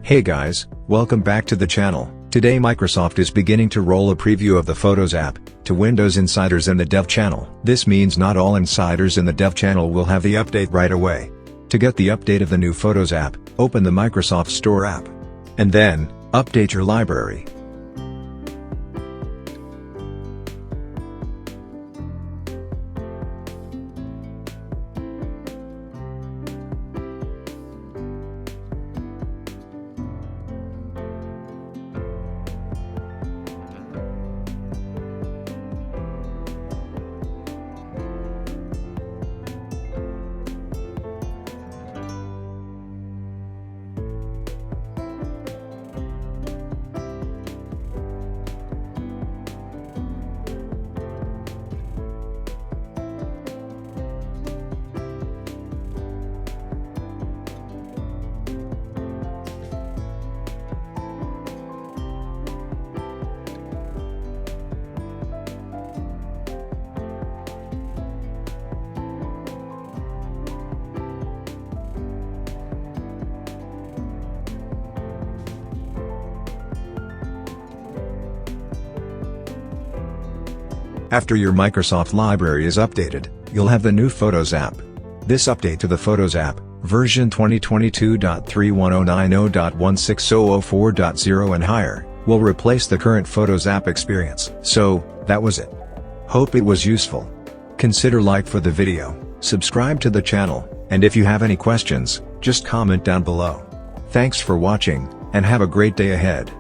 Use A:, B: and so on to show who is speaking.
A: Hey guys, welcome back to the channel. Today Microsoft is beginning to roll a preview of the Photos app to Windows insiders in the dev channel. This means not all insiders in the dev channel will have the update right away. To get the update of the new Photos app, open the Microsoft Store app. And then, update your library. After your Microsoft library is updated, you'll have the new Photos app. This update to the Photos app, version 2022.31090.16004.0 and higher, will replace the current Photos app experience. So, that was it. Hope it was useful. Consider like for the video, subscribe to the channel, and if you have any questions, just comment down below. Thanks for watching, and have a great day ahead.